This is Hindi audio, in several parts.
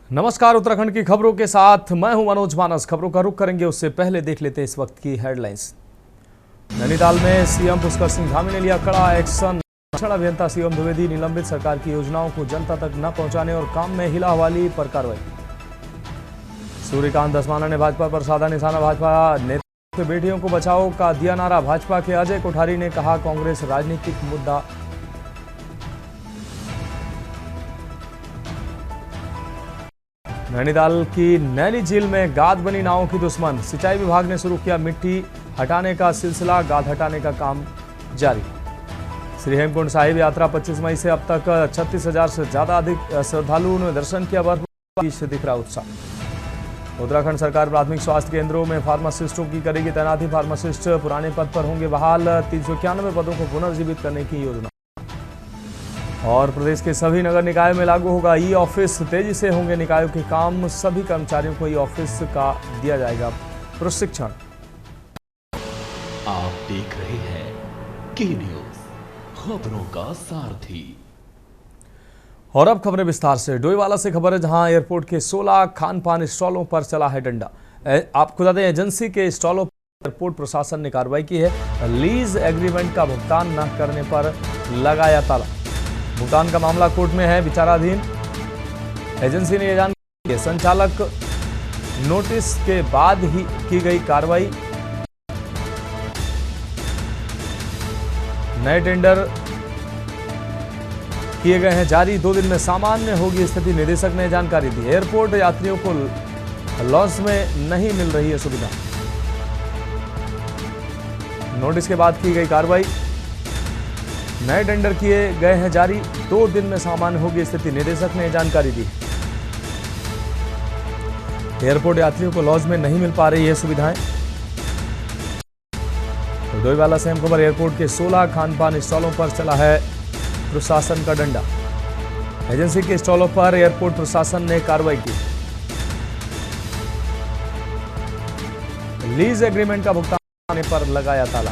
नमस्कार, उत्तराखंड की खबरों के साथ मैं हूं मनोज मानस। खबरों का रुख करेंगे उससे पहले देख लेते हैं इस वक्त की हेडलाइंस। नैनीताल में सीएम पुष्कर सिंह धामी ने लिया कड़ा एक्शन। रक्षण अभियंता सीएम द्विवेदी निलंबित सरकार की योजनाओं को जनता तक न पहुंचाने और काम में हिला हवाली पर कार्रवाई। सूर्यकांत धस्माना ने भाजपा पर साधा निशाना। भाजपा नेता के बेटियों को बचाओ का दिया नारा। भाजपा के अजय कोठारी ने कहा कांग्रेस राजनीतिक मुद्दा। नैनीताल की नैनी झील में गाद बनी नावों की दुश्मन। सिंचाई विभाग ने शुरू किया मिट्टी हटाने का सिलसिला। गाद हटाने का काम जारी। श्री हेमकुंड साहिब यात्रा 25 मई से अब तक 36,000 से ज्यादा अधिक श्रद्धालुओं ने दर्शन किया। बर्फबारी से दिख रहा उत्साह। उत्तराखंड सरकार प्राथमिक स्वास्थ्य केंद्रों में फार्मासिस्टों की करेगी तैनाती। फार्मासिस्ट पुराने पद पर होंगे बहाल। 391 पदों को पुनर्जीवित करने की योजना। और प्रदेश के सभी नगर निकायों में लागू होगा ई ऑफिस। तेजी से होंगे निकायों के काम। सभी कर्मचारियों को ई ऑफिस का दिया जाएगा प्रशिक्षण। आप देख रहे हैं के न्यूज, खबरों का सारथी। और अब खबरें विस्तार से। डोईवाला से खबर है, जहां एयरपोर्ट के 16 खान पान स्टॉलों पर चला है डंडा। आपको बता दें, एजेंसी के स्टॉलों पर एयरपोर्ट प्रशासन ने कार्रवाई की है। लीज एग्रीमेंट का भुगतान न करने पर लगाया ताला। भुगतान का मामला कोर्ट में है, विचाराधीन। एजेंसी ने यह जानकारी दी है। संचालक नोटिस के बाद ही की गई कार्रवाई। नए टेंडर किए गए हैं जारी। 2 दिन में सामान्य होगी स्थिति, निदेशक ने जानकारी दी। एयरपोर्ट यात्रियों को लॉन्च में नहीं मिल रही है सुविधा। नोटिस के बाद की गई कार्रवाई। नए टेंडर किए गए हैं जारी। 2 दिन में सामान्य होगी स्थिति, निदेशक ने जानकारी दी। एयरपोर्ट यात्रियों को लॉज में नहीं मिल पा रही है सुविधाएं। तो डोईवाला से खबर, एयरपोर्ट के 16 खान पान स्टॉलों पर चला है प्रशासन का डंडा। एजेंसी के स्टॉलों पर एयरपोर्ट प्रशासन ने कार्रवाई की। लीज एग्रीमेंट का भुगतान करने पर लगाया ताला।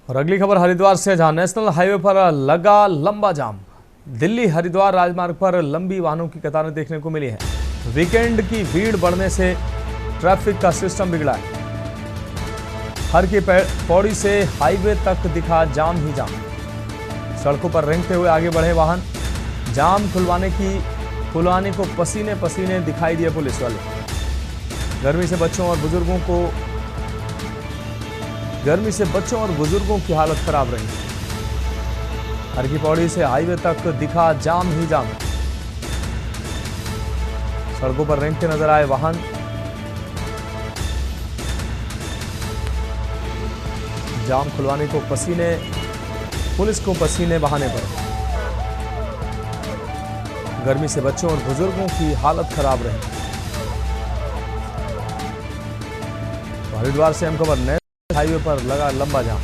और अगली खबर हरिद्वार से, जहां नेशनल हाईवे पर लगा लंबा जाम। दिल्ली हरिद्वार राजमार्ग पर लंबी वाहनों की कतारें देखने को मिली है। वीकेंड की भीड़ बढ़ने से ट्रैफिक का सिस्टम बिगड़ा है। हर की पौड़ी से हाईवे तक दिखा जाम ही जाम। सड़कों पर रेंगते हुए आगे बढ़े वाहन। जाम खुलवाने को पसीने पसीने दिखाई दिए पुलिस वाले। गर्मी से बच्चों और बुजुर्गों की हालत खराब रही। हर की पौड़ी से हाईवे तक दिखा जाम ही जाम। सड़कों पर रेंगते नजर आए वाहन। जाम खुलवाने को पुलिस को पसीने बहाने पर। गर्मी से बच्चों और बुजुर्गों की हालत खराब रही। हरिद्वार से खबर, नेशनल हाईवे पर लगा लंबा जाम।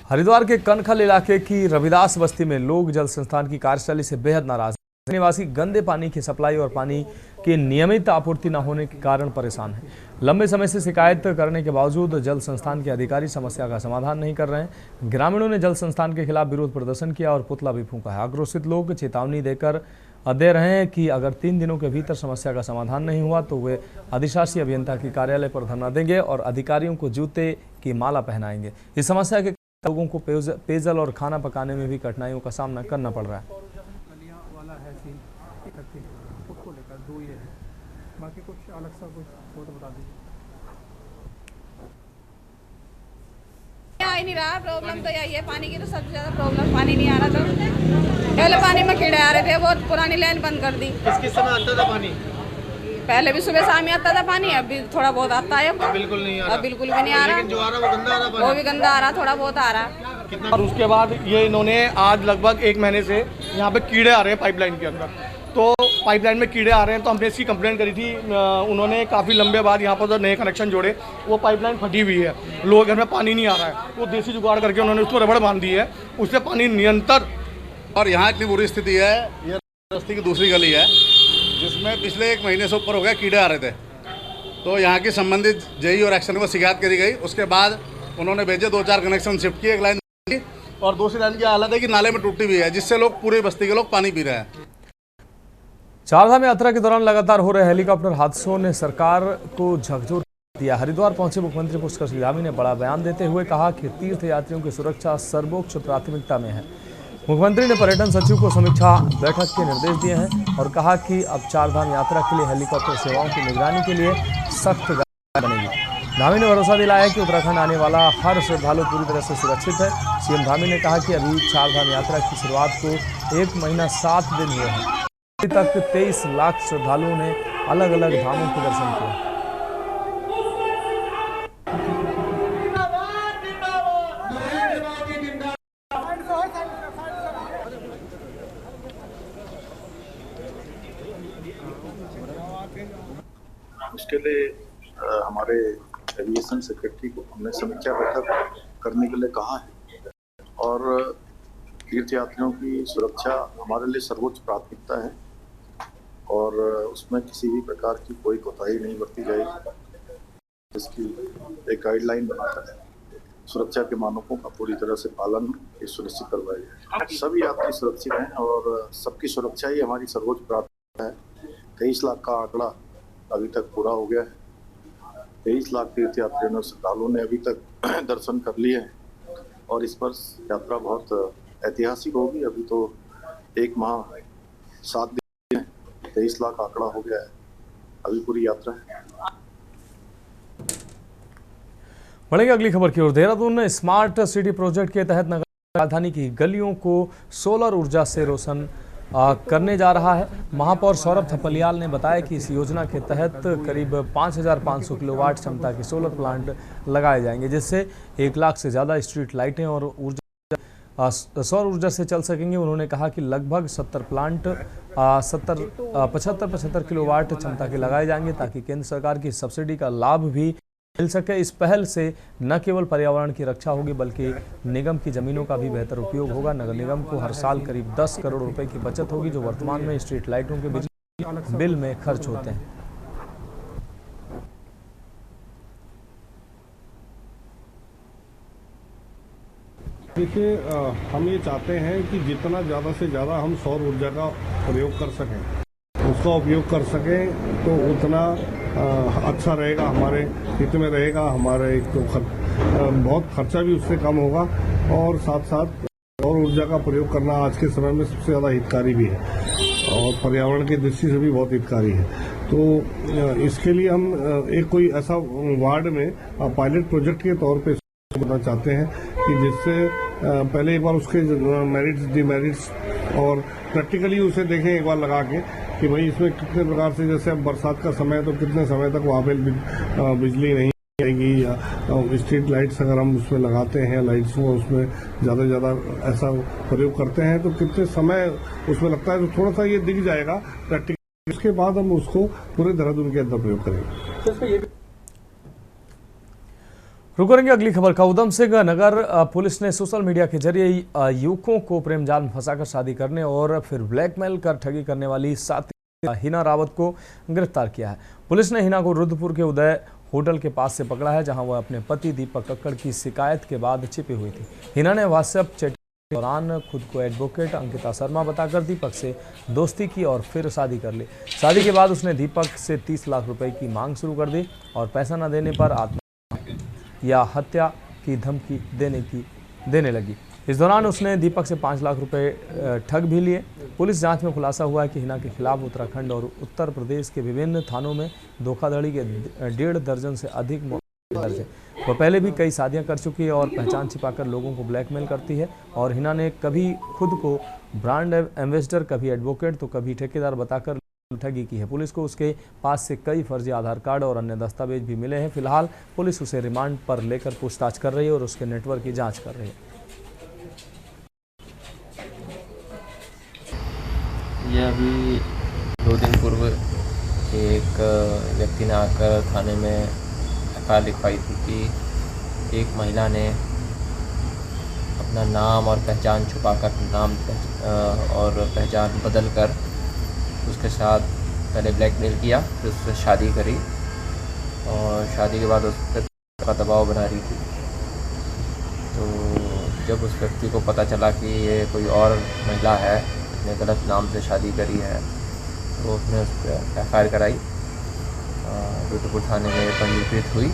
हरिद्वार के कनखल इलाके की रविदास बस्ती में लोग जल संस्थान की कार्यशैली से बेहद नाराज हैं। निवासी गंदे पानी की सप्लाई और पानी की नियमित आपूर्ति न होने के कारण परेशान हैं। लंबे समय से शिकायत करने के बावजूद जल संस्थान के अधिकारी समस्या का समाधान नहीं कर रहे हैं। ग्रामीणों ने जल संस्थान के खिलाफ विरोध प्रदर्शन किया और पुतला भी फूंका है। आक्रोशित लोग चेतावनी दे रहे हैं कि अगर 3 दिनों के भीतर समस्या का समाधान नहीं हुआ तो वे अधिशासी अभियंता के कार्यालय पर धरना देंगे और अधिकारियों को जूते की माला पहनाएंगे। इस समस्या के लोगों को पेयजल और खाना पकाने में भी कठिनाइयों का सामना करना पड़ रहा है। बाकी कुछ अलग सा कुछ हो तो बता दीजिए। आ ही नहीं रहा, प्रॉब्लम तो यही है पानी की। तो सबसे ज्यादा प्रॉब्लम पानी नहीं आ रहा। तो पहले पानी में कीड़े आ रहे थे, बहुत पुरानी लाइन बंद कर दी। किस समय आता था पानी? पहले भी सुबह शाम ही आता था पानी, अभी थोड़ा बहुत आता है। बिल्कुल नहीं आ रहा। बिल्कुल भी नहीं आ रहा। जो आ रहा वो गंदा आ रहा। वो भी गंदा आ रहा, थोड़ा बहुत आ रहा। और उसके बाद ये इन्होंने आज लगभग 1 महीने से यहाँ पे कीड़े आ रहे हैं पाइपलाइन के अंदर। तो पाइपलाइन में कीड़े आ रहे हैं, तो हमने इसकी कंप्लेंट करी थी। उन्होंने काफ़ी लंबे बाद यहाँ पर नए कनेक्शन जोड़े। वो पाइपलाइन फटी हुई है, लोगों के घर में पानी नहीं आ रहा है। वो देसी जुगाड़ करके उन्होंने उसको रबड़ बांध दी है, उससे पानी निरंतर। और यहाँ इतनी बुरी स्थिति है, ये बस्ती की दूसरी गली है जिसमें पिछले 1 महीने से ऊपर हो गया कीड़े आ रहे थे। तो यहाँ की संबंधित जेई और एक्शन को शिकायत करी गई। उसके बाद उन्होंने भेजे 2-4 कनेक्शन शिफ्ट किए, एक लाइन की, और दूसरी लाइन की हालत है कि नाले में टूटी हुई है, जिससे लोग पूरी बस्ती के लोग पानी पी रहे हैं। चारधाम यात्रा के दौरान लगातार हो रहे हेलीकॉप्टर हादसों ने सरकार को झकझोर दिया। हरिद्वार पहुंचे मुख्यमंत्री पुष्कर सिंह धामी ने बड़ा बयान देते हुए कहा कि तीर्थ यात्रियों की सुरक्षा सर्वोच्च प्राथमिकता में है। मुख्यमंत्री ने पर्यटन सचिव को समीक्षा बैठक के निर्देश दिए हैं और कहा कि अब चारधाम यात्रा के लिए हेलीकॉप्टर सेवाओं की निगरानी के लिए सख्त गाइडलाइन बनेगी। धामी ने भरोसा दिलाया कि उत्तराखंड आने वाला हर श्रद्धालु पूरी तरह से सुरक्षित है। सीएम धामी ने कहा कि अभी चारधाम यात्रा की शुरुआत को 1 महीना 7 दिन हुए हैं। अभी तक 23 लाख श्रद्धालुओं ने अलग अलग धामों के दर्शन किए। उसके लिए हमारे एविएशन सेक्रेटरी को हमने समीक्षा बैठक करने के लिए कहा है और तीर्थ यात्रियों की सुरक्षा हमारे लिए सर्वोच्च प्राथमिकता है और उसमें किसी भी प्रकार की कोई कोताही नहीं बरती जाएगी। इसकी एक गाइडलाइन बनाकर सुरक्षा के मानकों का पूरी तरह से पालन सुनिश्चित करवाया जाए। सभी यात्री सुरक्षित हैं और सबकी सुरक्षा ही हमारी सर्वोच्च प्राथमिकता है। 23 लाख का आंकड़ा अभी तक पूरा हो गया है। 23 लाख तीर्थ यात्रियों श्रद्धालुओं ने अभी तक दर्शन कर लिए हैं और इस पर यात्रा बहुत ऐतिहासिक होगी। अभी तो 1 माह 7 दिन है, 23 लाख आंकड़ा हो गया है, अभी पूरी यात्रा है। बढ़ेंगे अगली खबर की ओर। देहरादून स्मार्ट सिटी प्रोजेक्ट के तहत नगर राजधानी की गलियों को सोलर ऊर्जा से रोशन करने जा रहा है। महापौर सौरभ थपलियाल ने बताया कि इस योजना के तहत करीब 5,500 किलोवाट क्षमता के सोलर प्लांट लगाए जाएंगे, जिससे 1 लाख से ज़्यादा स्ट्रीट लाइटें और सौर ऊर्जा से चल सकेंगे। उन्होंने कहा कि लगभग 70 प्लांट 75 किलोवाट क्षमता के लगाए जाएंगे ताकि केंद्र सरकार की सब्सिडी का लाभ भी मिल सके। इस पहल से न केवल पर्यावरण की रक्षा होगी बल्कि निगम की जमीनों का भी बेहतर उपयोग होगा। नगर निगम को हर साल करीब 10 करोड़ रुपए की बचत होगी, जो वर्तमान में स्ट्रीट लाइटों के बिजली बिल में खर्च होते हैं। देखिए, हम ये चाहते हैं कि जितना ज़्यादा से ज़्यादा हम सौर ऊर्जा का प्रयोग कर सकें, उसका उपयोग कर सकें तो उतना अच्छा रहेगा, हमारे हित में रहेगा। हमारे एक तो बहुत खर्चा भी उससे कम होगा और साथ साथ सौर ऊर्जा का प्रयोग करना आज के समय में सबसे ज़्यादा हितकारी भी है और पर्यावरण की दृष्टि से भी बहुत हितकारी है। तो इसके लिए हम एक कोई ऐसा वार्ड में पायलट प्रोजेक्ट के तौर पे करना चाहते हैं कि जिससे पहले एक बार उसके मेरिट्स डिमेरिट्स और प्रैक्टिकली उसे देखें एक बार लगा के कि भाई इसमें कितने प्रकार से, जैसे अब बरसात का समय है तो कितने समय तक वहाँ पे बिजली नहीं आएगी, या स्ट्रीट लाइट्स अगर हम उसमें लगाते हैं, लाइट्स को उसमें ज़्यादा से ज़्यादा ऐसा प्रयोग करते हैं तो कितने समय उसमें लगता है, तो थोड़ा सा ये दिख जाएगा प्रैक्टिकल। उसके बाद हम उसको पूरे देहरादून के अंदर प्रयोग करेंगे। रुक करेंगे अगली खबर का। उधम सिंह नगर पुलिस ने सोशल मीडिया के जरिए युवकों को प्रेम जाल में फंसाकर शादी करने और फिर ब्लैकमेल कर ठगी करने वाली साथी हिना रावत को गिरफ्तार किया है। पुलिस ने हिना को रुद्रपुर के उदय होटल के पास से पकड़ा है, जहां वह अपने पति दीपक कक्कड़ की शिकायत के बाद छिपी हुई थी। हिना ने व्हाट्सएप चैट के दौरान खुद को एडवोकेट अंकिता शर्मा बताकर दीपक से दोस्ती की और फिर शादी कर ली। शादी के बाद उसने दीपक से 30 लाख रुपए की मांग शुरू कर दी और पैसा न देने पर या हत्या की धमकी देने लगी। इस दौरान उसने दीपक से 5 लाख रुपए ठग भी लिए। पुलिस जांच में खुलासा हुआ है कि हिना के खिलाफ उत्तराखंड और उत्तर प्रदेश के विभिन्न थानों में धोखाधड़ी के 1.5 दर्जन से अधिक दर्ज है। वह पहले भी कई शादियां कर चुकी है और पहचान छिपाकर लोगों को ब्लैकमेल करती है। और हिना ने कभी खुद को ब्रांड एम्बेसडर, कभी एडवोकेट तो कभी ठेकेदार बताकर ठगी की है। पुलिस को उसके पास से कई फर्जी आधार कार्ड और अन्य दस्तावेज भी मिले हैं। फिलहाल पुलिस उसे रिमांड पर लेकर पूछताछ कर रही है और उसके नेटवर्क की जांच कर रही है। यह अभी 2 दिन पूर्व एक व्यक्ति ने आकर थाने में एफआईआर लिखवाई थी कि एक महिला ने अपना नाम और पहचान छुपाकर नाम और पहचान बदलकर उसके साथ पहले ब्लैकमेल किया, फिर उससे शादी करी और शादी के बाद उस पर का दबाव बना रही थी। तो जब उस व्यक्ति को पता चला कि ये कोई और महिला है, उसने गलत नाम से शादी करी है, तो उसने उस पर FIR कराई। रुद्रपुर थाने में पंजीकृत हुई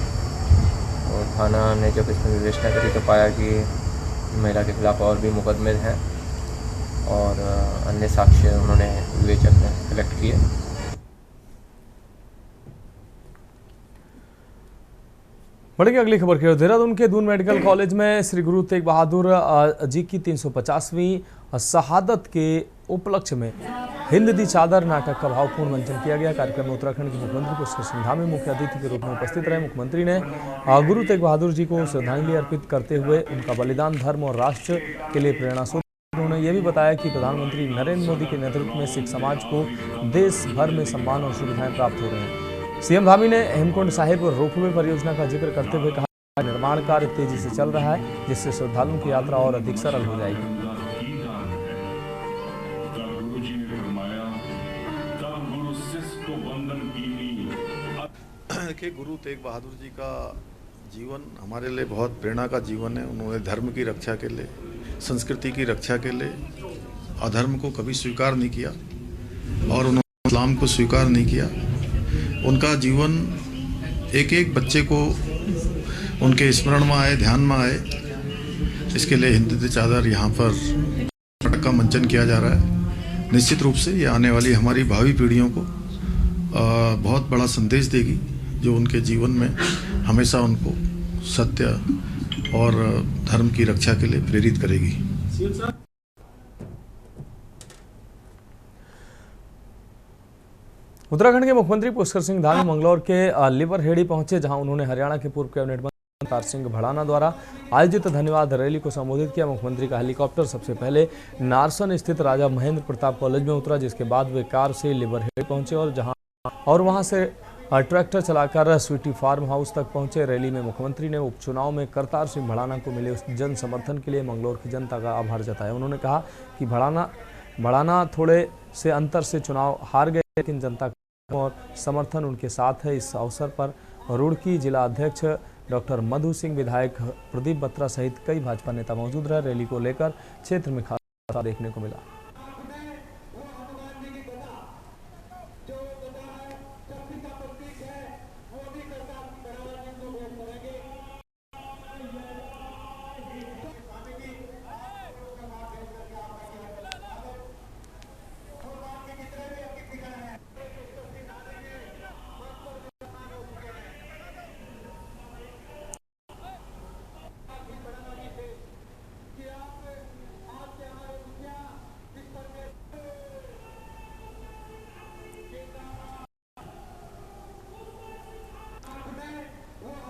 और थाना ने जब इसमें विवेचना करी तो पाया कि महिला के खिलाफ और भी मुकदमे हैं और अन्य साक्ष्य उन्होंने विवेचक में कलेक्ट किए। बढ़ेगी अगली खबर की ओर। देहरादून के दून मेडिकल कॉलेज में श्री गुरु तेग बहादुर जी की 350वीं शहादत के उपलक्ष्य में हिंद दी चादर नाटक का भावपूर्ण मंचन किया गया। कार्यक्रम में उत्तराखंड के मुख्यमंत्री पुष्कर सिंह धामी मुख्य अतिथि के रूप में उपस्थित रहे। मुख्यमंत्री ने गुरु तेग बहादुर जी को श्रद्धांजलि अर्पित करते हुए उनका बलिदान धर्म और राष्ट्र के लिए प्रेरणा स्रोत। उन्होंने यह भी बताया कि प्रधानमंत्री नरेंद्र मोदी के नेतृत्व में सिख समाज को देश भर में सम्मान और सुविधाएं प्राप्त हो रही हैं। सीएम धामी ने हेमकुंड साहिब रोपवे परियोजना का जिक्र करते हुए कहा कि निर्माण कार्य तेजी से चल रहा है, जिससे श्रद्धालुओं की यात्रा और अधिक सरल हो जाएगी। कि गुरु तेग बहादुर जी का जीवन हमारे लिए बहुत प्रेरणा का जीवन है। उन्होंने धर्म की रक्षा के लिए, संस्कृति की रक्षा के लिए अधर्म को कभी स्वीकार नहीं किया और उन्होंने इस्लाम को स्वीकार नहीं किया। उनका जीवन एक एक बच्चे को उनके स्मरण में आए, ध्यान में आए, इसके लिए हिंद दी चादर यहाँ पर नाटक का मंचन किया जा रहा है। निश्चित रूप से ये आने वाली हमारी भावी पीढ़ियों को बहुत बड़ा संदेश देगी, जो उनके जीवन में हमेशा उनको सत्य और धर्म की रक्षा के लिए प्रेरित करेगी। उत्तराखंड के मुख्यमंत्री पुष्कर सिंह धामी मंगलौर के लिवरहेड़ी पहुंचे, जहां उन्होंने हरियाणा के पूर्व कैबिनेट मंत्री तार सिंह भड़ाना द्वारा आयोजित धन्यवाद रैली को संबोधित किया। मुख्यमंत्री का हेलीकॉप्टर सबसे पहले नारसन स्थित राजा महेंद्र प्रताप कॉलेज में उतरा, जिसके बाद वे कार से लिवरहेड़ी पहुंचे और वहां से ट्रैक्टर चलाकर स्वीटी फार्म हाउस तक पहुंचे। रैली में मुख्यमंत्री ने उपचुनाव में करतार सिंह भड़ाना को मिले जन समर्थन के लिए मंगलौर की जनता का आभार जताया। उन्होंने कहा कि भड़ाना थोड़े से अंतर से चुनाव हार गए, लेकिन जनता का और समर्थन उनके साथ है। इस अवसर पर रुड़की जिला अध्यक्ष डॉक्टर मधु सिंह, विधायक प्रदीप बत्रा सहित कई भाजपा नेता मौजूद रहे। रैली को लेकर क्षेत्र में खासा उत्साह देखने को मिला।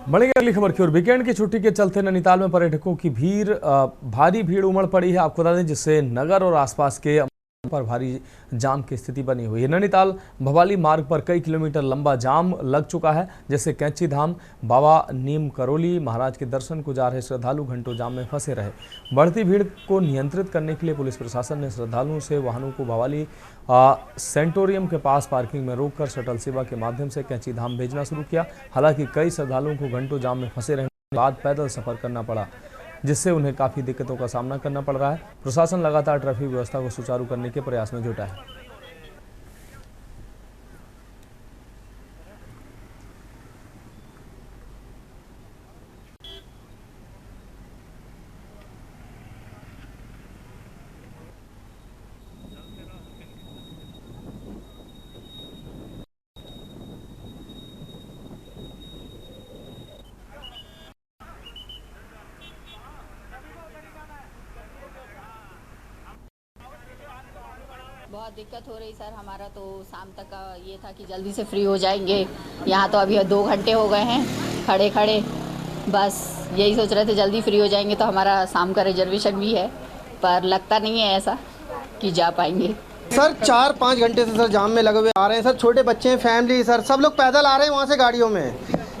बढ़ेगी अगली खबर की ओर। वीकेंड की छुट्टी के चलते नैनीताल में पर्यटकों की भारी भीड़ उमड़ पड़ी है। आपको बता दें, जिससे नगर और आसपास के पर भारी जाम की स्थिति बनी हुई है। नैनीताल भवाली मार्ग पर कई किलोमीटर लंबा जाम लग चुका है, जैसे कैंची धाम, बाबा नीम करोली महाराज के दर्शन को जा रहे श्रद्धालु घंटों जाम में फंसे रहे। बढ़ती भीड़ को नियंत्रित करने के लिए पुलिस प्रशासन ने श्रद्धालुओं से वाहनों को भवाली सेंटोरियम के पास पार्किंग में रोककर शटल सेवा के माध्यम से कैंची धाम भेजना शुरू किया। हालांकि कई श्रद्धालुओं को घंटों जाम में फंसे रहने के बाद पैदल सफर करना पड़ा, जिससे उन्हें काफ़ी दिक्कतों का सामना करना पड़ रहा है। प्रशासन लगातार ट्रैफिक व्यवस्था को सुचारू करने के प्रयास में जुटा है। बहुत दिक्कत हो रही सर। हमारा तो शाम तक का ये था कि जल्दी से फ्री हो जाएंगे। यहाँ तो अभी 2 घंटे हो गए हैं खड़े खड़े, बस यही सोच रहे थे जल्दी फ्री हो जाएंगे तो हमारा शाम का रिजर्वेशन भी है, पर लगता नहीं है ऐसा कि जा पाएंगे। सर 4-5 घंटे से सर जाम में लगे हुए आ रहे हैं सर। छोटे बच्चे हैं, फैमिली सर, सब लोग पैदल आ रहे हैं वहाँ से गाड़ियों में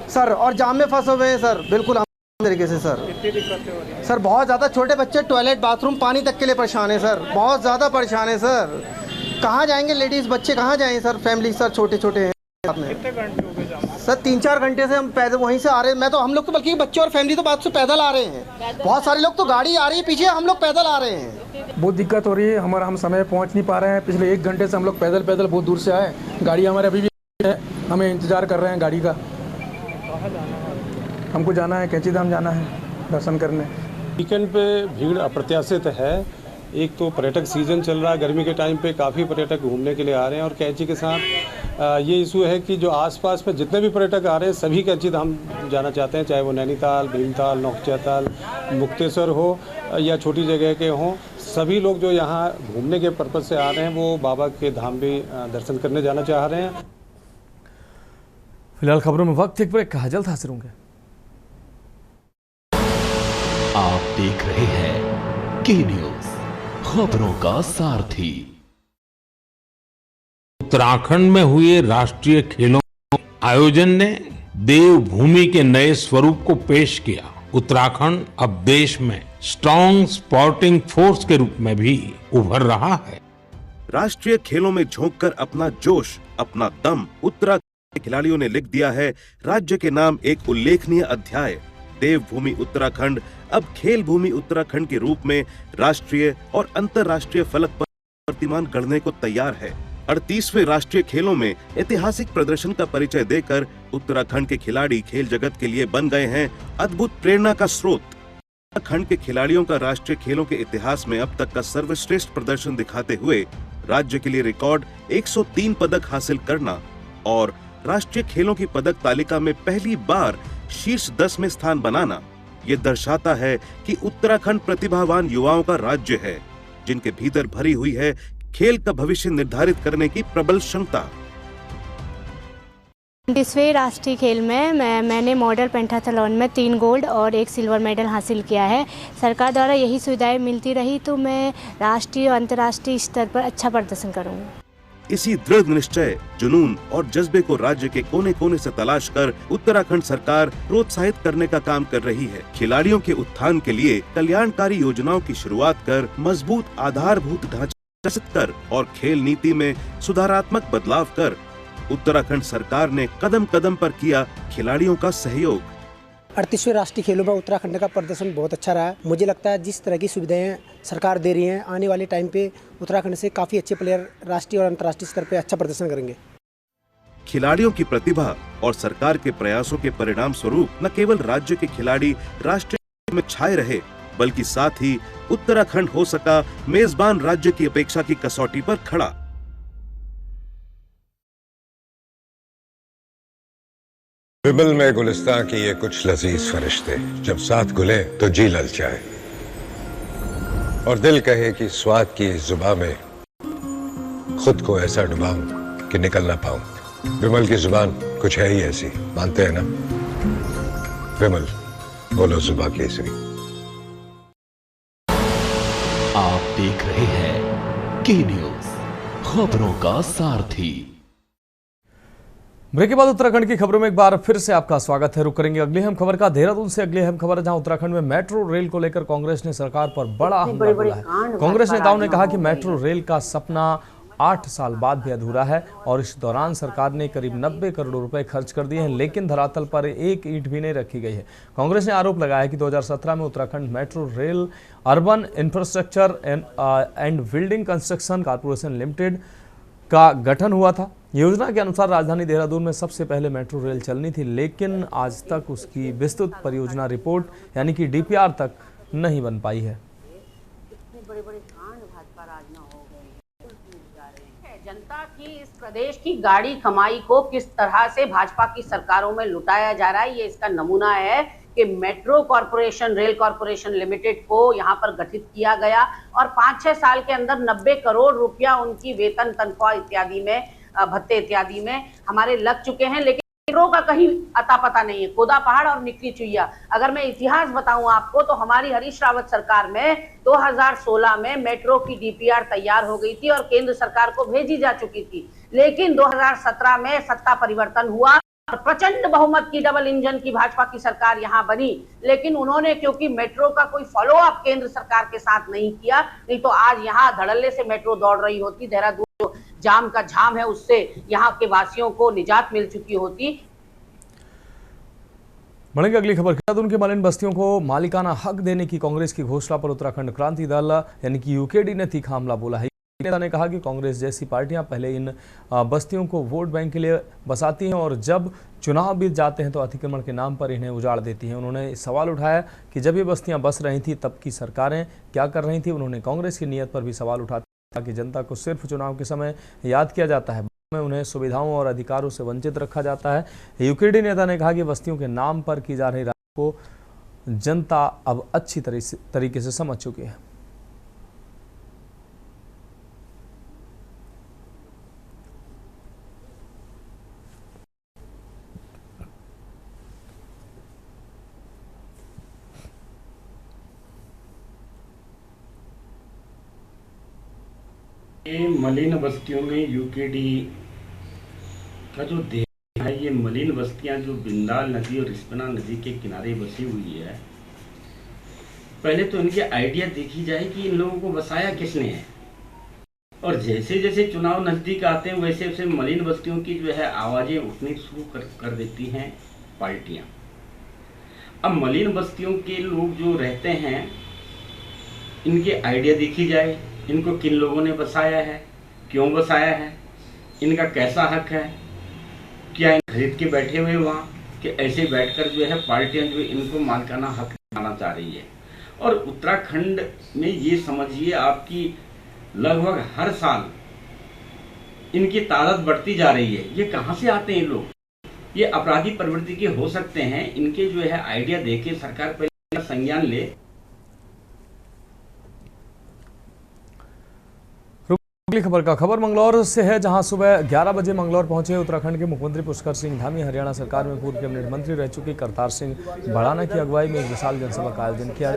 सर, और जाम में फंसे हुए हैं सर। बिल्कुल तरीके से सर। कितनी दिक्कतें हो रही हैं? सर बहुत ज़्यादा, छोटे बच्चे टॉयलेट बाथरूम पानी तक के लिए परेशान है सर, बहुत ज़्यादा परेशान है सर। कहाँ जाएंगे लेडीज़ बच्चे, कहाँ जाएं सर, फैमिली सर छोटे छोटे हैं साथ में। कितने घंटे हो गए जाम? सर 3-4 घंटे से हम पैदल वहीं से आ रहे हैं। मैं तो, हम लोग तो बल्कि बच्चे और फैमिली तो बाद से पैदल आ रहे हैं। बहुत सारे लोग तो गाड़ी आ रही है पीछे, हम लोग पैदल आ रहे हैं। बहुत दिक्कत हो रही है, हम समय पहुंच नहीं पा रहे हैं। पिछले 1 घंटे से हम लोग पैदल बहुत दूर से आए, गाड़ी हमारे अभी भी है, हमें इंतज़ार कर रहे हैं गाड़ी का। हमको जाना है, कैंची धाम जाना है दर्शन करने। वीकेंड पे भीड़ अप्रत्याशित है। एक तो पर्यटक सीजन चल रहा है, गर्मी के टाइम पे काफ़ी पर्यटक घूमने के लिए आ रहे हैं और कैंची के साथ ये इशू है कि जो आसपास में जितने भी पर्यटक आ रहे हैं सभी कैंची धाम जाना चाहते हैं, चाहे वो नैनीताल, भीमताल, नौखचैताल, मुक्तेश्वर हो या छोटी जगह के हों। सभी लोग जो यहाँ घूमने के पर्पज़ से आ रहे हैं वो बाबा के धाम भी दर्शन करने जाना चाह रहे हैं। फिलहाल खबरों में वक्त एक ब्रेक का, जल्द हाजिर होंगे। आप देख रहे हैं के न्यूज, खबरों का सारथी। उत्तराखंड में हुए राष्ट्रीय खेलों आयोजन ने देवभूमि के नए स्वरूप को पेश किया। उत्तराखंड अब देश में स्ट्रॉन्ग स्पोर्टिंग फोर्स के रूप में भी उभर रहा है। राष्ट्रीय खेलों में झोंककर अपना जोश, अपना दम उत्तराखंड के खिलाड़ियों ने लिख दिया है राज्य के नाम एक उल्लेखनीय अध्याय। देवभूमि उत्तराखंड अब खेल भूमि उत्तराखंड के रूप में राष्ट्रीय और अंतर्राष्ट्रीय फलक पर प्रतिमान गढ़ने को तैयार है। 38वें राष्ट्रीय खेलों में ऐतिहासिक प्रदर्शन का परिचय देकर उत्तराखंड के खिलाड़ी खेल जगत के लिए बन गए हैं अद्भुत प्रेरणा का स्रोत। उत्तराखंड के खिलाड़ियों का राष्ट्रीय खेलों के इतिहास में अब तक का सर्वश्रेष्ठ प्रदर्शन दिखाते हुए राज्य के लिए रिकॉर्ड 103 पदक हासिल करना और राष्ट्रीय खेलों की पदक तालिका में पहली बार शीर्ष 10 में स्थान बनाना, ये दर्शाता है कि उत्तराखंड प्रतिभावान युवाओं का राज्य है जिनके भीतर भरी हुई है खेल का भविष्य निर्धारित करने की प्रबल क्षमता। 20वें राष्ट्रीय खेल में मैंने मॉडल पेंटाथलॉन में 3 गोल्ड और 1 सिल्वर मेडल हासिल किया है। सरकार द्वारा यही सुविधाएं मिलती रही तो मैं राष्ट्रीय और अंतर्राष्ट्रीय स्तर पर अच्छा प्रदर्शन करूंगी। इसी दृढ़ निश्चय, जुनून और जज्बे को राज्य के कोने कोने से तलाश कर उत्तराखंड सरकार प्रोत्साहित करने का काम कर रही है। खिलाड़ियों के उत्थान के लिए कल्याणकारी योजनाओं की शुरुआत कर, मजबूत आधारभूत ढांचा विकसित कर और खेल नीति में सुधारात्मक बदलाव कर उत्तराखंड सरकार ने कदम कदम पर किया खिलाड़ियों का सहयोग। 38वें राष्ट्रीय खेलों में उत्तराखंड का प्रदर्शन बहुत अच्छा रहा है। मुझे लगता है जिस तरह की सुविधाएं सरकार दे रही हैं, आने वाले टाइम पे उत्तराखंड से काफ़ी अच्छे प्लेयर राष्ट्रीय और अंतर्राष्ट्रीय स्तर पे अच्छा प्रदर्शन करेंगे। खिलाड़ियों की प्रतिभा और सरकार के प्रयासों के परिणाम स्वरूप न केवल राज्य के खिलाड़ी राष्ट्रीय में छाए रहे, बल्कि साथ ही उत्तराखंड हो सका मेजबान राज्य की अपेक्षा की कसौटी पर खड़ा। विमल में गुलिस्तां की ये कुछ लजीज फरिश्ते जब साथ घुले तो जी ललचाए और दिल कहे कि स्वाद की इस जुबान में खुद को ऐसा डुबाऊं कि निकल ना पाऊं। विमल की जुबान कुछ है ही ऐसी, मानते हैं ना? विमल, बोलो जुबान केसरी। आप देख रहे हैं के न्यूज, खबरों का सारथी। ब्रेक के बाद उत्तराखंड की खबरों में एक बार फिर से आपका स्वागत है। रुक करेंगे अगली अहम खबर का। देहरादून से अगली अहम खबर, जहां उत्तराखंड में मेट्रो रेल को लेकर कांग्रेस ने सरकार पर बड़ा हमला बोला है। कांग्रेस नेताओं ने कहा कि मेट्रो रेल का सपना 8 साल बाद भी अधूरा है और इस दौरान सरकार ने करीब 90 करोड़ रुपए खर्च कर दिए हैं, लेकिन धरातल पर एक ईंट भी नहीं रखी गई है। कांग्रेस ने आरोप लगाया कि 2017 में Uttarakhand metro rail urban infrastructure and building construction corporation limited का गठन हुआ था। योजना के अनुसार राजधानी देहरादून में सबसे पहले मेट्रो रेल चलनी थी, लेकिन आज तक उसकी विस्तृत परियोजना रिपोर्ट यानी कि डीपीआर तक नहीं बन पाई है। जनता की इस प्रदेश की गाड़ी कमाई को किस तरह से भाजपा की सरकारों में लुटाया जा रहा है, ये इसका नमूना है कि metro corporation, rail corporation limited को यहाँ पर गठित किया गया और 5-6 साल के अंदर 90 करोड़ रुपया उनकी वेतन, तनख्वाह इत्यादि में, भत्ते इत्यादि में हमारे लग चुके हैं, लेकिन मेट्रो का कहीं अता पता नहीं है। खोदा पहाड़ और निकली चुईया। अगर मैं इतिहास बताऊं आपको तो हमारी हरीश रावत सरकार में 2016 में मेट्रो की डीपीआर तैयार हो गई थी और केंद्र सरकार को भेजी जा चुकी थी, लेकिन 2017 में सत्ता परिवर्तन हुआ और प्रचंड बहुमत की डबल इंजन की भाजपा की सरकार यहाँ बनी, लेकिन उन्होंने क्योंकि मेट्रो का कोई फॉलो अप केंद्र सरकार के साथ नहीं किया, नहीं तो आज यहाँ धड़ल्ले से मेट्रो दौड़ रही होती। देहरादून जो जाम का झाम है उससे यहाँ के वासियों को निजात मिल चुकी होती। बढ़ेंगे अगली खबर। देहरादून के मलिन बस्तियों को मालिकाना हक देने की कांग्रेस की घोषणा पर उत्तराखंड क्रांति दल यानी कि यूकेडी ने तीखा हमला बोला है। नेता ने कहा कि कांग्रेस जैसी पार्टियां पहले इन बस्तियों को वोट बैंक के लिए बसाती हैं और जब चुनाव बीत जाते हैं तो अतिक्रमण के नाम पर इन्हें उजाड़ देती हैं। उन्होंने सवाल उठाया कि जब ये बस्तियां बस रही थी तब की सरकारें क्या कर रही थी। उन्होंने कांग्रेस की नीयत पर भी सवाल उठाया कि जनता को सिर्फ चुनाव के समय याद किया जाता है, में उन्हें सुविधाओं और अधिकारों से वंचित रखा जाता है। यूकेडी नेता ने कहा कि बस्तियों के नाम पर की जा रही राजनीति को जनता अब अच्छी तरीके से समझ चुकी है। ये मलिन बस्तियों में यूकेडी का जो देश है, ये मलिन बस्तियां जो बिंदाल नदी और रिस्पना नदी के किनारे बसी हुई है, पहले तो इनके आइडिया देखी जाए कि इन लोगों को बसाया किसने है। और जैसे जैसे चुनाव नजदीक आते हैं वैसे वैसे मलिन बस्तियों की जो है आवाजें उठनी शुरू कर देती हैं पार्टियां। अब मलिन बस्तियों के लोग जो रहते हैं, इनके आइडिया देखी जाए, इनको किन लोगों ने बसाया है, क्यों बसाया है, इनका कैसा हक है, क्या इन खरीद के बैठे हुए वहाँ कि ऐसे बैठकर जो है पार्टियां जो इनको मालिकाना हक दिलाना चाह रही है। और उत्तराखंड में ये समझिए आपकी लगभग हर साल इनकी तादाद बढ़ती जा रही है। ये कहाँ से आते हैं लोग? ये अपराधी प्रवृत्ति के हो सकते हैं। इनके जो है आइडिया देके सरकार पहले संज्ञान ले। अगली खबर का खबर मंगलौर से है, जहां सुबह 11 बजे मंगलौर पहुंचे उत्तराखंड के मुख्यमंत्री पुष्कर सिंह धामी। हरियाणा सरकार में पूर्व कैबिनेट मंत्री रह चुके करतार सिंह भड़ाना की अगुवाई में एक विशाल जनसभा का आयोजन किया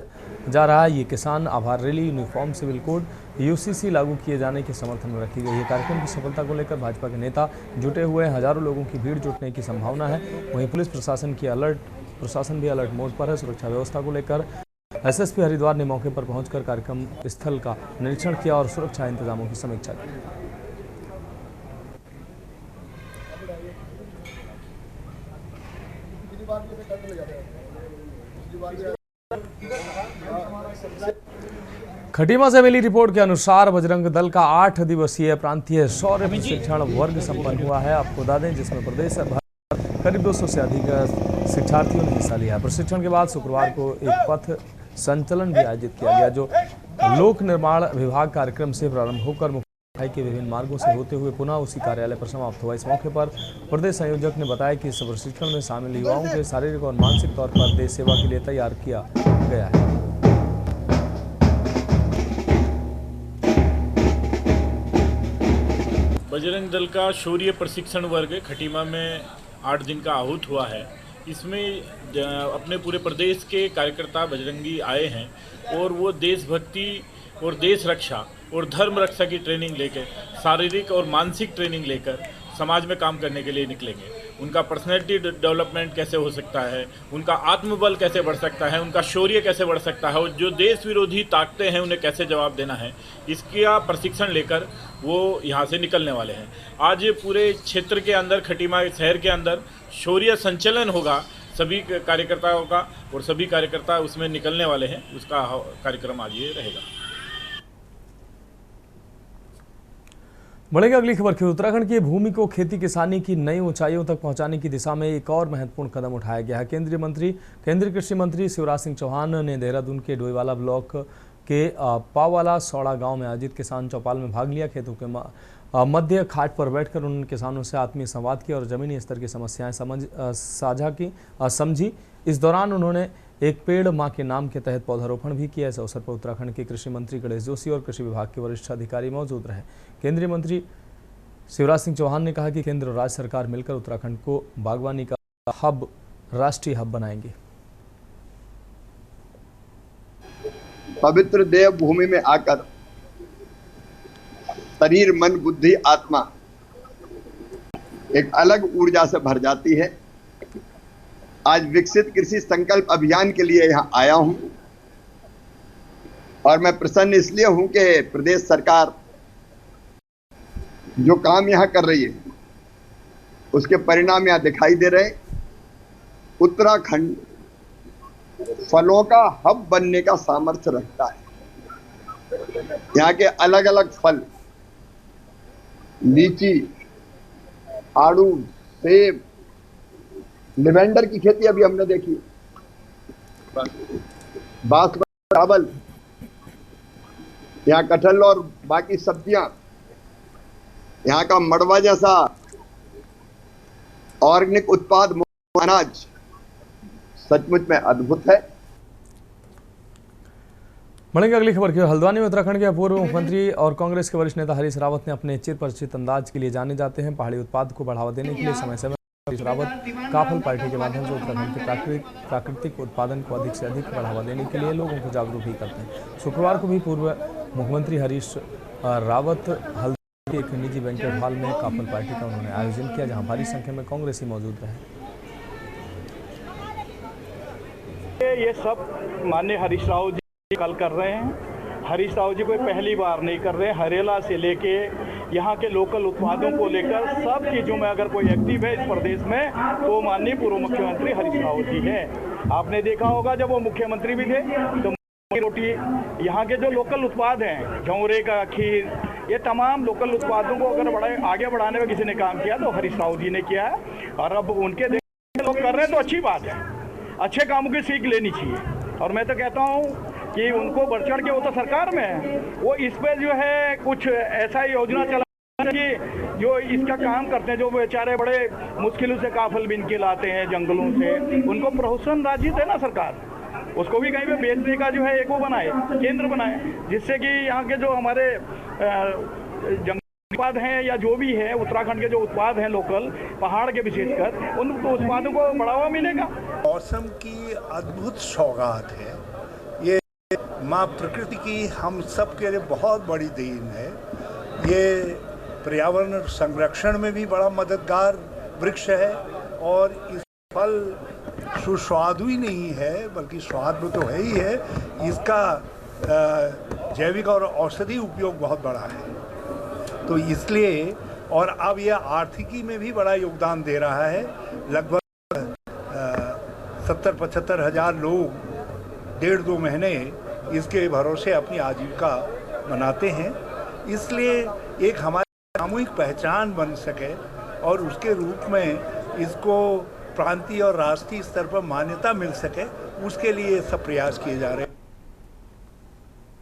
जा रहा है। ये किसान आभार rally uniform civil code UCC लागू किए जाने के समर्थन में रखी गई है। कार्यक्रम की सफलता को लेकर भाजपा के नेता जुटे हुए हैं। हजारों लोगों की भीड़ जुटने की संभावना है। वहीं पुलिस प्रशासन भी अलर्ट मोड पर है। सुरक्षा व्यवस्था को लेकर एसएसपी हरिद्वार ने मौके पर पहुंचकर कार्यक्रम स्थल का निरीक्षण किया और सुरक्षा इंतजामों की समीक्षा की। खटीमा से मिली रिपोर्ट के अनुसार बजरंग दल का 8 दिवसीय प्रांतीय शौर्य प्रशिक्षण वर्ग संपन्न हुआ है। आपको बता दें जिसमें प्रदेश भर करीब 200 से अधिक शिक्षार्थियों ने हिस्सा लिया। प्रशिक्षण के बाद शुक्रवार को एक पथ संचलन भी आयोजित किया गया, जो लोक निर्माण विभाग कार्यक्रम से प्रारंभ होकर मुख्य के विभिन्न मार्गों से होते हुए पुनः उसी कार्यालय पर समाप्त हुआ। इस मौके पर प्रदेश संयोजक ने बताया कि इस प्रशिक्षण में शामिल युवाओं के शारीरिक और मानसिक तौर पर देश सेवा के लिए तैयार किया गया है। बजरंग दल का शौर्य प्रशिक्षण वर्ग खटीमा में 8 दिन का आहूत हुआ है। इसमें अपने पूरे प्रदेश के कार्यकर्ता बजरंगी आए हैं और वो देशभक्ति और देश रक्षा और धर्म रक्षा की ट्रेनिंग लेकर, शारीरिक और मानसिक ट्रेनिंग लेकर समाज में काम करने के लिए निकलेंगे। उनका पर्सनैलिटी डेवलपमेंट कैसे हो सकता है, उनका आत्मबल कैसे बढ़ सकता है, उनका शौर्य कैसे बढ़ सकता है और जो देश विरोधी ताकतें हैं उन्हें कैसे जवाब देना है, इसका प्रशिक्षण लेकर वो यहाँ से निकलने वाले हैं। आज पूरे क्षेत्र के अंदर, खटीमा शहर के अंदर शौर्य संचलन होगा सभी कार्यकर्ताओं का और सभी कार्यकर्ता उसमें निकलने वाले हैं। उसका कार्यक्रम आज ये रहेगा। बढ़ेगा अगली खबर की। उत्तराखंड की भूमि को खेती किसानी की नई ऊंचाइयों तक पहुंचाने की दिशा में एक और महत्वपूर्ण कदम उठाया गया है। केंद्रीय कृषि मंत्री शिवराज सिंह चौहान ने देहरादून के डोईवाला ब्लॉक के पावाला सौड़ा गांव में आयोजित किसान चौपाल में भाग लिया। खेतों के मध्य खाट पर बैठकर उन्होंने किसानों से आत्मीय संवाद किया और जमीनी स्तर की समस्याएं साझा की समझी। इस दौरान उन्होंने एक पेड़ मां के नाम के तहत पौधारोपण भी किया। इस अवसर पर उत्तराखंड के कृषि मंत्री गणेश जोशी और कृषि विभाग के वरिष्ठ अधिकारी मौजूद रहे। केंद्रीय मंत्री शिवराज सिंह चौहान ने कहा कि केंद्र और राज्य सरकार मिलकर उत्तराखंड को बागवानी का हब, राष्ट्रीय हब बनाएंगे। पवित्र देव भूमि में आकर शरीर, मन, बुद्धि, आत्मा एक अलग ऊर्जा से भर जाती है। आज विकसित कृषि संकल्प अभियान के लिए यहाँ आया हूँ और मैं प्रसन्न इसलिए हूँ कि प्रदेश सरकार जो काम यहाँ कर रही है उसके परिणाम यहाँ दिखाई दे रहे हैं। उत्तराखंड फलों का हब बनने का सामर्थ्य रखता है। यहाँ के अलग अलग फल, लीची, आड़ू, सेब, लेवेंडर की खेती अभी हमने देखी, बासमती चावल, यहाँ कटहल और बाकी सब्जियां, यहाँ का मड़वा जैसा ऑर्गेनिक उत्पाद अनाज सचमुच में अद्भुत है। बढ़ेंगे अगली खबर की। हल्द्वानी में उत्तराखंड के पूर्व मुख्यमंत्री और कांग्रेस के वरिष्ठ नेता हरीश रावत ने अपने चिर परिचित अंदाज के लिए जाने जाते हैं। पहाड़ी उत्पाद को बढ़ावा देने के लिए समय समय हरीश रावत काफल पार्टी के माध्यम से उत्तराखंड के प्राकृतिक उत्पादन को अधिक से अधिक बढ़ावा देने के लिए लोगों को जागरूक भी करते हैं। शुक्रवार को भी पूर्व मुख्यमंत्री हरीश रावत हल्द्वानी के एक निजी बैंक्वेट हॉल में काफल पार्टी का उन्होंने आयोजन किया, जहाँ भारी संख्या में कांग्रेसी मौजूद रहे। ये सब माननीय हरीश राव जी कल कर रहे हैं। हरीश राव जी कोई पहली बार नहीं कर रहे हैं। हरेला से लेके यहाँ के लोकल उत्पादों को लेकर सब चीज़ों में अगर कोई एक्टिव है इस प्रदेश में तो माननीय पूर्व मुख्यमंत्री हरीश राव जी हैं। आपने देखा होगा जब वो मुख्यमंत्री भी थे तो रोटी, यहाँ के जो लोकल उत्पाद हैं, झौरे का खीर, ये तमाम लोकल उत्पादों को अगर आगे बढ़ाने में किसी ने काम किया तो हरीश राव जी ने किया है। और अब उनके लोग कर रहे हैं तो अच्छी बात है, अच्छे कामों की सीख लेनी चाहिए। और मैं तो कहता हूँ कि उनको बढ़ चढ़ के, वो तो सरकार में है, वो इस पे जो है कुछ ऐसा योजना चला कि जो इसका काम करते हैं, जो बेचारे बड़े मुश्किलों से काफल बिन के लाते हैं जंगलों से, उनको प्रोत्साहन राशि दे ना सरकार, उसको भी कहीं पे बेचने का जो है एक वो बनाए, केंद्र बनाए, जिससे कि यहाँ के जो हमारे जंगल उत्पाद हैं या जो भी है उत्तराखंड के जो उत्पाद हैं लोकल, पहाड़ के विशेषकर, उन उत्पादों को बढ़ावा मिलेगा। मौसम की अद्भुत सौगात है ये, माँ प्रकृति की हम सब के लिए बहुत बड़ी देन है। ये पर्यावरण संरक्षण में भी बड़ा मददगार वृक्ष है और इस फल सुस्वादु ही नहीं है बल्कि स्वाद में तो है ही है, इसका जैविक और औषधि उपयोग बहुत बड़ा है। तो इसलिए, और अब यह आर्थिकी में भी बड़ा योगदान दे रहा है। लगभग 70-75 हज़ार लोग 1.5-2 महीने इसके भरोसे अपनी आजीविका बनाते हैं। इसलिए एक हमारी सामूहिक पहचान बन सके और उसके रूप में इसको प्रांतीय और राष्ट्रीय स्तर पर मान्यता मिल सके, उसके लिए सब प्रयास किए जा रहे हैं।